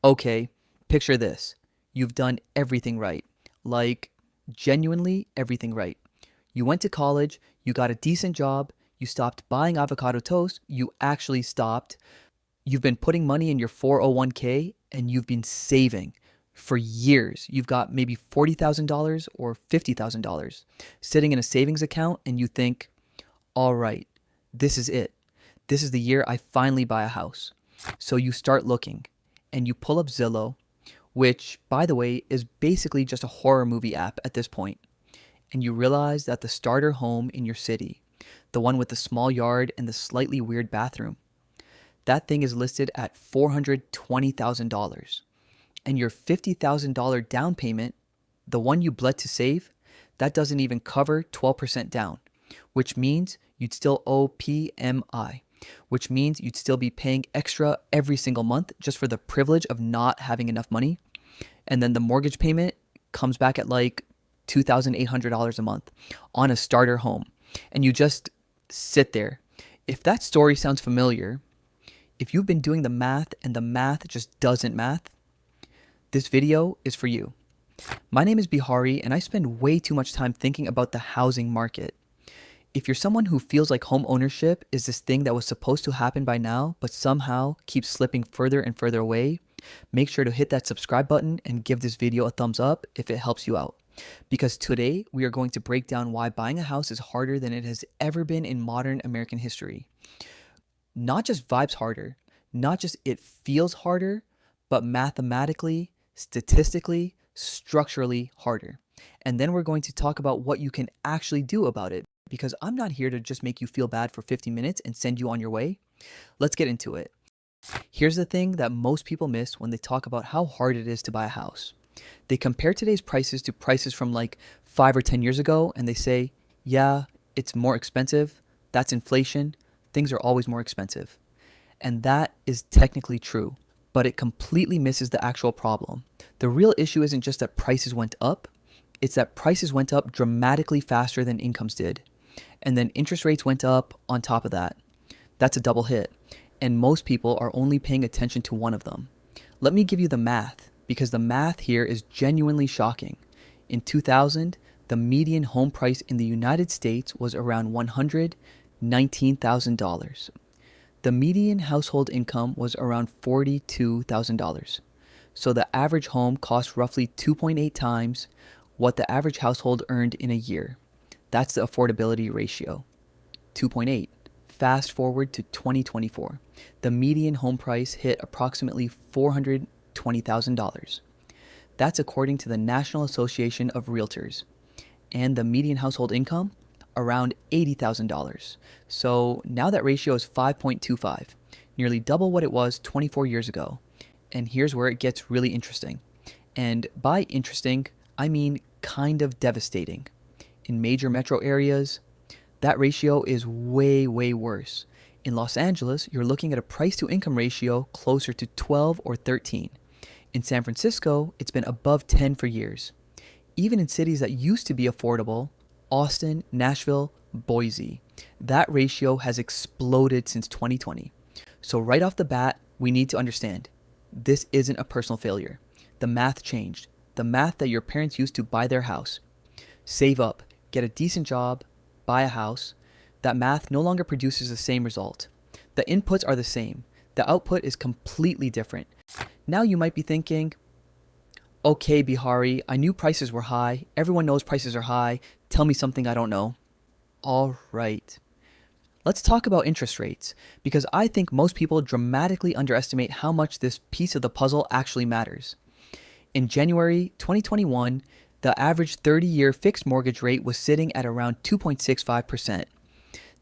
Okay, picture this. You've done everything right. Like, genuinely everything right. You went to college, you got a decent job, you stopped buying avocado toast, you actually stopped. You've been putting money in your 401k and you've been saving for years. You've got maybe $40,000 or $50,000 sitting in a savings account, and you think, all right, this is it. This is the year I finally buy a house. So you start looking and you pull up Zillow, which, by the way, is basically just a horror movie app at this point. And you realize that the starter home in your city, the one with the small yard and the slightly weird bathroom, that thing is listed at $420,000. And your $50,000 down payment, the one you bled to save, that doesn't even cover 12% down, which means you'd still owe PMI, which means you'd still be paying extra every single month just for the privilege of not having enough money. And then the mortgage payment comes back at like $2,800 a month on a starter home. And you just sit there. If that story sounds familiar, if you've been doing the math and the math just doesn't math, this video is for you. My name is Bihari, and I spend way too much time thinking about the housing market. If you're someone who feels like home ownership is this thing that was supposed to happen by now, but somehow keeps slipping further and further away, make sure to hit that subscribe button and give this video a thumbs up if it helps you out. Because today we are going to break down why buying a house is harder than it has ever been in modern American history. Not just vibes harder, not just it feels harder, but mathematically, statistically, structurally harder. And then we're going to talk about what you can actually do about it, because I'm not here to just make you feel bad for 50 minutes and send you on your way. Let's get into it. Here's the thing that most people miss when they talk about how hard it is to buy a house. They compare today's prices to prices from like 5 or 10 years ago, and they say, yeah, it's more expensive. That's inflation. Things are always more expensive. And that is technically true, but it completely misses the actual problem. The real issue isn't just that prices went up, it's that prices went up dramatically faster than incomes did. And then interest rates went up on top of that. That's a double hit. And most people are only paying attention to one of them. Let me give you the math, because the math here is genuinely shocking. In 2000, the median home price in the United States was around $119,000. The median household income was around $42,000. So the average home cost roughly 2.8 times what the average household earned in a year. That's the affordability ratio, 2.8. Fast forward to 2024. The median home price hit approximately $420,000. That's according to the National Association of Realtors. And the median household income? Around $80,000. So now that ratio is 5.25, nearly double what it was 24 years ago. And here's where it gets really interesting. And by interesting, I mean kind of devastating. In major metro areas, that ratio is way, way worse. In Los Angeles, you're looking at a price to income ratio closer to 12 or 13. In San Francisco, it's been above 10 for years. Even in cities that used to be affordable, Austin, Nashville, Boise, that ratio has exploded since 2020. So right off the bat, we need to understand, this isn't a personal failure. The math changed. The math that your parents used to buy their house. Save up, get a decent job, buy a house. That math no longer produces the same result. The inputs are the same. The output is completely different. Now you might be thinking, okay, Bihari, I knew prices were high. Everyone knows prices are high. Tell me something I don't know. All right. Let's talk about interest rates, because I think most people dramatically underestimate how much this piece of the puzzle actually matters. In January 2021, the average 30-year fixed mortgage rate was sitting at around 2.65%.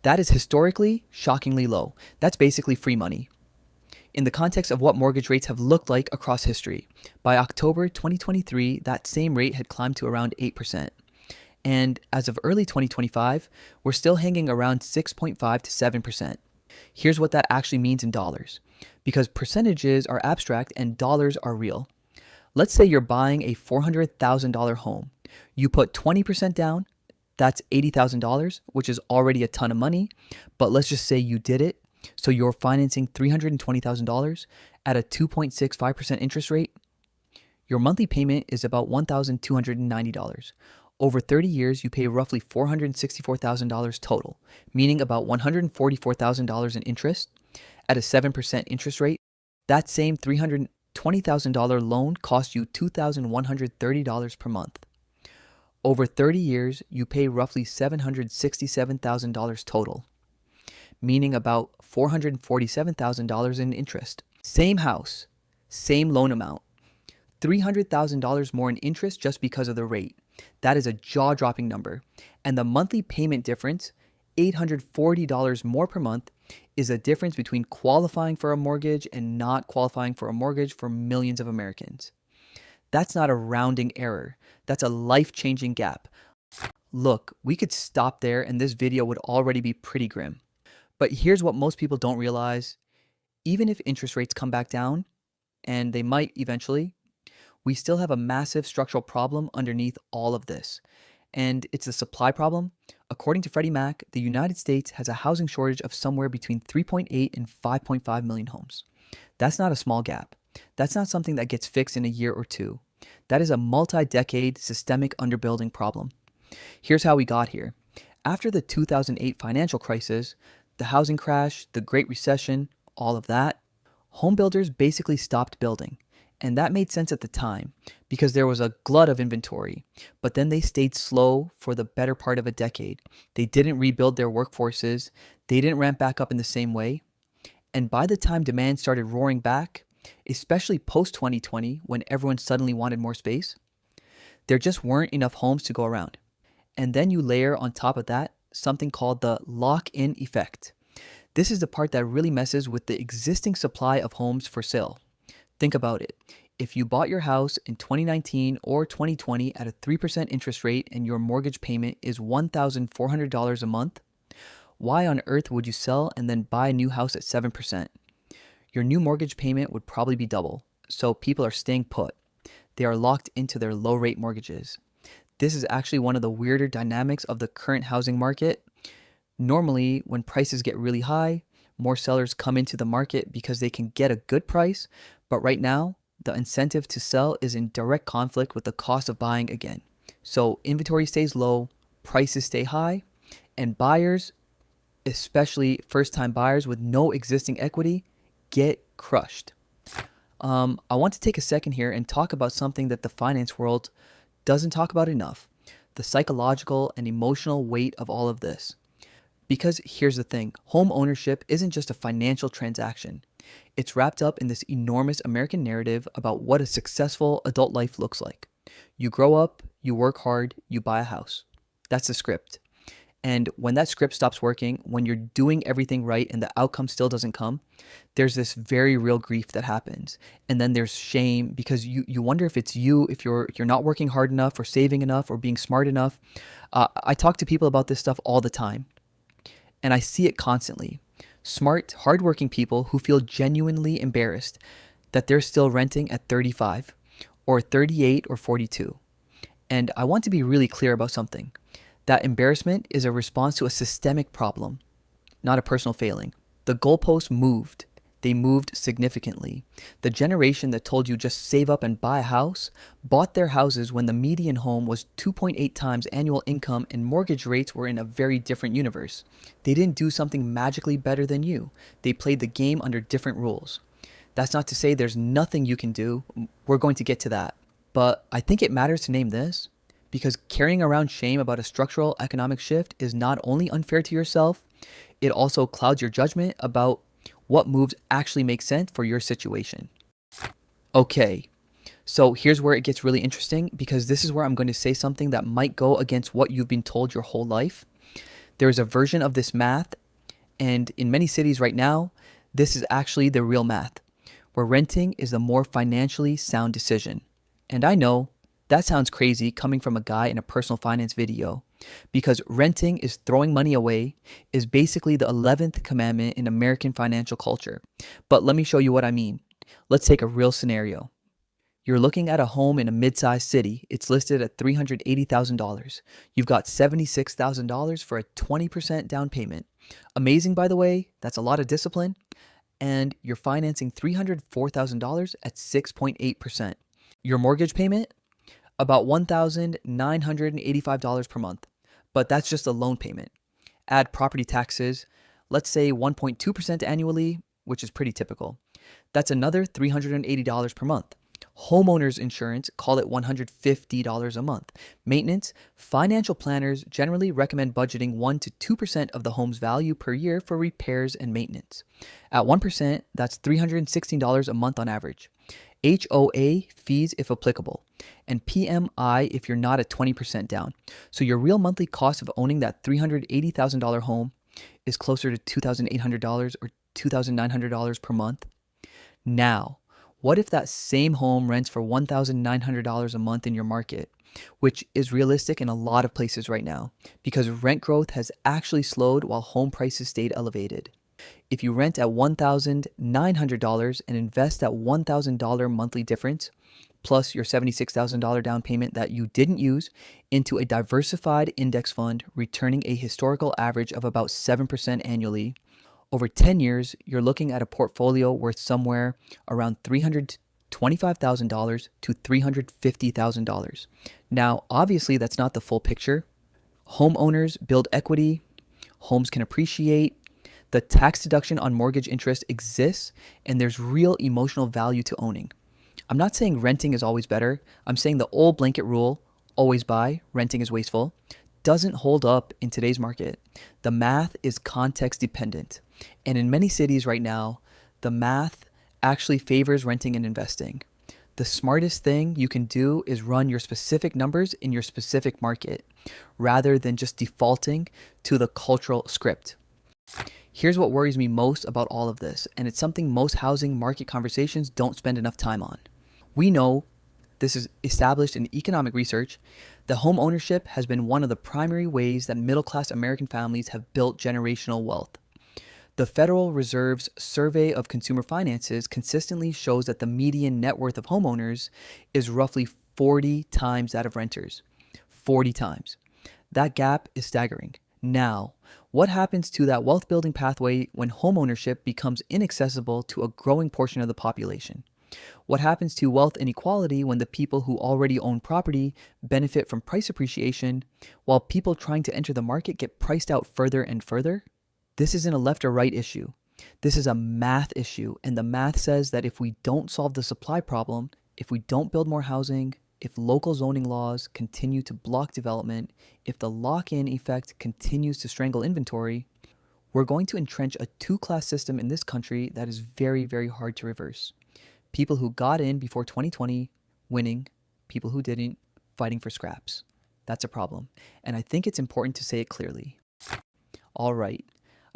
That is historically shockingly low. That's basically free money. In the context of what mortgage rates have looked like across history, by October 2023, that same rate had climbed to around 8%. And as of early 2025, we're still hanging around 6.5 to 7%. Here's what that actually means in dollars, because percentages are abstract and dollars are real. Let's say you're buying a $400,000 home. You put 20% down, that's $80,000, which is already a ton of money, but let's just say you did it. So you're financing $320,000, at a 2.65% interest rate, your monthly payment is about $1,290. Over 30 years, you pay roughly $464,000 total, meaning about $144,000 in interest. At a 7% interest rate, that same $320,000 loan costs you $2,130 per month. Over 30 years, you pay roughly $767,000 total, meaning about $447,000 in interest. Same house, same loan amount. $300,000 more in interest just because of the rate. That is a jaw-dropping number. And the monthly payment difference, $840 more per month, is a difference between qualifying for a mortgage and not qualifying for a mortgage for millions of Americans. That's not a rounding error. That's a life-changing gap. Look, we could stop there and this video would already be pretty grim. But here's what most people don't realize. Even if interest rates come back down, and they might eventually, we still have a massive structural problem underneath all of this. And it's a supply problem. According to Freddie Mac, the United States has a housing shortage of somewhere between 3.8 and 5.5 million homes. That's not a small gap. That's not something that gets fixed in a year or two. That is a multi-decade systemic underbuilding problem. Here's how we got here. After the 2008 financial crisis, the housing crash, the Great Recession, all of that, home builders basically stopped building. And that made sense at the time because there was a glut of inventory, but then they stayed slow for the better part of a decade. They didn't rebuild their workforces. They didn't ramp back up in the same way. And by the time demand started roaring back, especially post-2020 when everyone suddenly wanted more space, there just weren't enough homes to go around. And then you layer on top of that something called the lock-in effect. This is the part that really messes with the existing supply of homes for sale. Think about it. If you bought your house in 2019 or 2020 at a 3% interest rate and your mortgage payment is $1,400 a month, why on earth would you sell and then buy a new house at 7%? Your new mortgage payment would probably be double, so people are staying put. They are locked into their low-rate mortgages. This is actually one of the weirder dynamics of the current housing market. Normally, when prices get really high, more sellers come into the market because they can get a good price. But right now, the incentive to sell is in direct conflict with the cost of buying again. So inventory stays low, prices stay high, and buyers, especially first-time buyers with no existing equity, get crushed. I want to take a second here and talk about something that the finance world doesn't talk about enough, the psychological and emotional weight of all of this. Because here's the thing, home ownership isn't just a financial transaction. It's wrapped up in this enormous American narrative about what a successful adult life looks like. You grow up, you work hard, you buy a house. That's the script. And when that script stops working, when you're doing everything right and the outcome still doesn't come, there's this very real grief that happens. And then there's shame because you wonder if it's you, if you're not working hard enough or saving enough or being smart enough. I talk to people about this stuff all the time. And I see it constantly. Smart, hardworking people who feel genuinely embarrassed that they're still renting at 35 or 38 or 42. And I want to be really clear about something. That embarrassment is a response to a systemic problem, not a personal failing. The goalposts moved. They moved significantly. The generation that told you just save up and buy a house bought their houses when the median home was 2.8 times annual income and mortgage rates were in a very different universe. They didn't do something magically better than you. They played the game under different rules. That's not to say there's nothing you can do. We're going to get to that. But I think it matters to name this because carrying around shame about a structural economic shift is not only unfair to yourself, it also clouds your judgment about what moves actually make sense for your situation. Okay, so here's where it gets really interesting because this is where I'm going to say something that might go against what you've been told your whole life. There's a version of this math, and in many cities right now, this is actually the real math, where renting is the more financially sound decision. And I know that sounds crazy coming from a guy in a personal finance video, because renting is throwing money away is basically the 11th commandment in American financial culture. But let me show you what I mean. Let's take a real scenario. You're looking at a home in a mid-sized city. It's listed at $380,000. You've got $76,000 for a 20% down payment. Amazing, by the way. That's a lot of discipline. and you're financing $304,000 at 6.8%. Your mortgage payment, about $1,985 per month, but that's just a loan payment. Add property taxes, let's say 1.2% annually, which is pretty typical. That's another $380 per month. Homeowners insurance, call it $150 a month. Maintenance, financial planners generally recommend budgeting 1 to 2% of the home's value per year for repairs and maintenance. At 1%, that's $316 a month on average. HOA fees if applicable, and PMI if you're not at 20% down. So your real monthly cost of owning that $380,000 home is closer to $2,800 or $2,900 per month. Now, what if that same home rents for $1,900 a month in your market, which is realistic in a lot of places right now because rent growth has actually slowed while home prices stayed elevated? If you rent at $1,900 and invest that $1,000 monthly difference, plus your $76,000 down payment that you didn't use, into a diversified index fund, returning a historical average of about 7% annually, over 10 years, you're looking at a portfolio worth somewhere around $325,000 to $350,000. Now, obviously, that's not the full picture. Homeowners build equity, homes can appreciate, the tax deduction on mortgage interest exists, and there's real emotional value to owning. I'm not saying renting is always better. I'm saying the old blanket rule, always buy, renting is wasteful, doesn't hold up in today's market. The math is context dependent. And in many cities right now, the math actually favors renting and investing. The smartest thing you can do is run your specific numbers in your specific market rather than just defaulting to the cultural script. Here's what worries me most about all of this, and it's something most housing market conversations don't spend enough time on. We know, this is established in economic research, that home ownership has been one of the primary ways that middle-class American families have built generational wealth. The Federal Reserve's Survey of Consumer Finances consistently shows that the median net worth of homeowners is roughly 40 times that of renters. 40 times. That gap is staggering. Now, what happens to that wealth building pathway when homeownership becomes inaccessible to a growing portion of the population? What happens to wealth inequality when the people who already own property benefit from price appreciation while people trying to enter the market get priced out further and further? This isn't a left or right issue. This is a math issue, and the math says that if we don't solve the supply problem, if we don't build more housing, if local zoning laws continue to block development, if the lock-in effect continues to strangle inventory, we're going to entrench a two-class system in this country that is very, very hard to reverse. People who got in before 2020 winning, people who didn't fighting for scraps. That's a problem, and I think it's important to say it clearly. All right.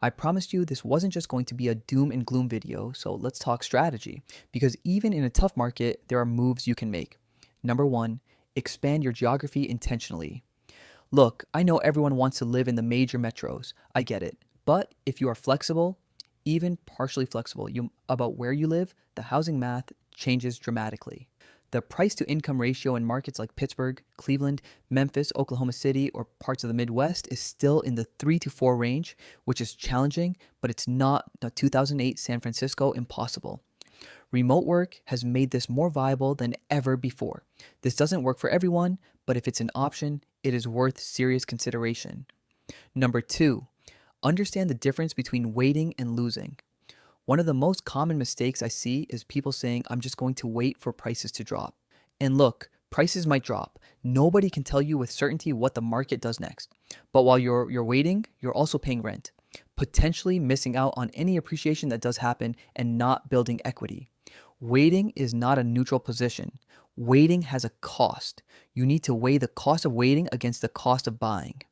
I promised you this wasn't just going to be a doom and gloom video, so let's talk strategy. Because even in a tough market, there are moves you can make. Number 1, expand your geography intentionally. Look, I know everyone wants to live in the major metros. I get it. But if you are flexible, even partially flexible about where you live, the housing math changes dramatically. The price to income ratio in markets like Pittsburgh, Cleveland, Memphis, Oklahoma City, or parts of the Midwest is still in the 3 to 4 range, which is challenging, but it's not the 2008 San Francisco impossible. Remote work has made this more viable than ever before. This doesn't work for everyone, but if it's an option, it is worth serious consideration. Number 2, understand the difference between waiting and losing. One of the most common mistakes I see is people saying, I'm just going to wait for prices to drop. And look, prices might drop. Nobody can tell you with certainty what the market does next. But while you're waiting, you're also paying rent, potentially missing out on any appreciation that does happen and not building equity. Waiting is not a neutral position. Waiting has a cost. You need to weigh the cost of waiting against the cost of buying.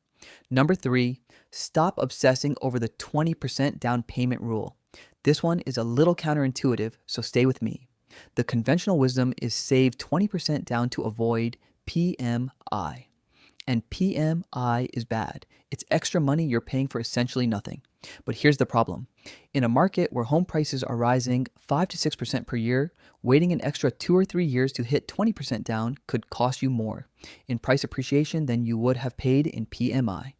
Number 3, stop obsessing over the 20% down payment rule. This one is a little counterintuitive, so stay with me. The conventional wisdom is save 20% down to avoid PMI. And PMI is bad. It's extra money you're paying for essentially nothing. But here's the problem. In a market where home prices are rising 5 to 6% per year, waiting an extra 2 or 3 years to hit 20% down could cost you more in price appreciation than you would have paid in PMI.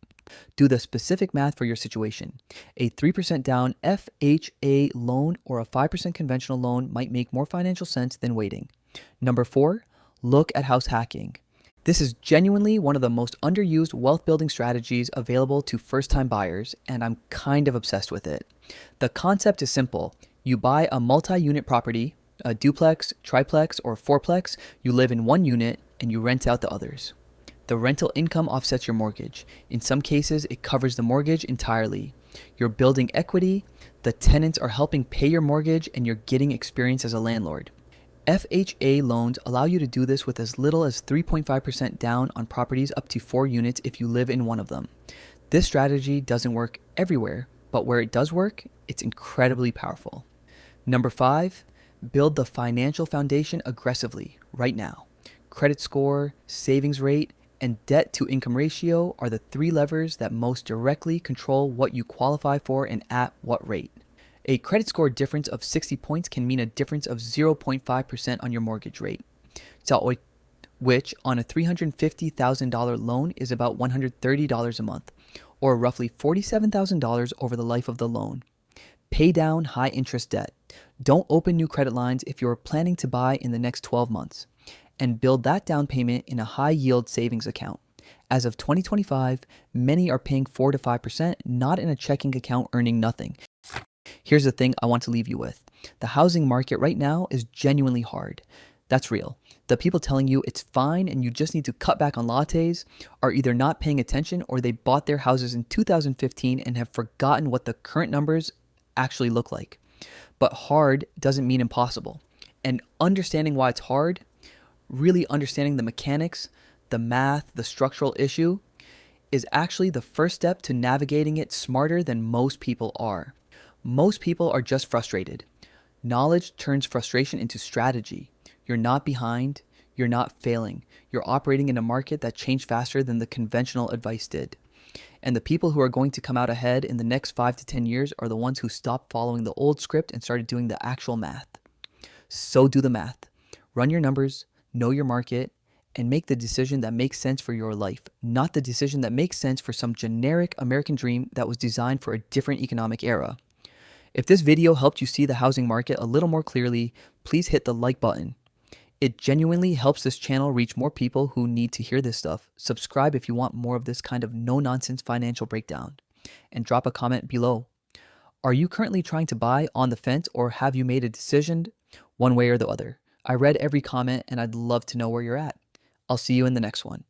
Do the specific math for your situation. A 3% down FHA loan or a 5% conventional loan might make more financial sense than waiting. Number 4, look at house hacking. This is genuinely one of the most underused wealth building strategies available to first time buyers, and I'm kind of obsessed with it. The concept is simple. You buy a multi unit property, a duplex, triplex, or fourplex, you live in one unit, and you rent out the others. The rental income offsets your mortgage. In some cases, it covers the mortgage entirely. You're building equity, the tenants are helping pay your mortgage, and you're getting experience as a landlord. FHA loans allow you to do this with as little as 3.5% down on properties up to 4 units if you live in one of them. This strategy doesn't work everywhere, but where it does work, it's incredibly powerful. Number 5, build the financial foundation aggressively right now. Credit score, savings rate, and debt to income ratio are the 3 levers that most directly control what you qualify for and at what rate. A credit score difference of 60 points can mean a difference of 0.5% on your mortgage rate, which on a $350,000 loan is about $130 a month, or roughly $47,000 over the life of the loan. Pay down high interest debt. Don't open new credit lines if you're planning to buy in the next 12 months. And build that down payment in a high yield savings account. As of 2025, many are paying 4 to 5%, not in a checking account earning nothing. Here's the thing I want to leave you with. The housing market right now is genuinely hard. That's real. The people telling you it's fine and you just need to cut back on lattes are either not paying attention or they bought their houses in 2015 and have forgotten what the current numbers actually look like. But hard doesn't mean impossible. And understanding why it's hard, really understanding the mechanics, the math, the structural issue, is actually the first step to navigating it smarter than most people are. Most people are just frustrated. Knowledge turns frustration into strategy. You're not behind. You're not failing. You're operating in a market that changed faster than the conventional advice did. And the people who are going to come out ahead in the next 5 to 10 years are the ones who stopped following the old script and started doing the actual math. So do the math. Run your numbers. Know your market, and make the decision that makes sense for your life, not the decision that makes sense for some generic American dream that was designed for a different economic era. If this video helped you see the housing market a little more clearly, please hit the like button. It genuinely helps this channel reach more people who need to hear this stuff. Subscribe if you want more of this kind of no-nonsense financial breakdown. And drop a comment below. Are you currently trying to buy on the fence, or have you made a decision one way or the other? I read every comment and I'd love to know where you're at. I'll see you in the next one.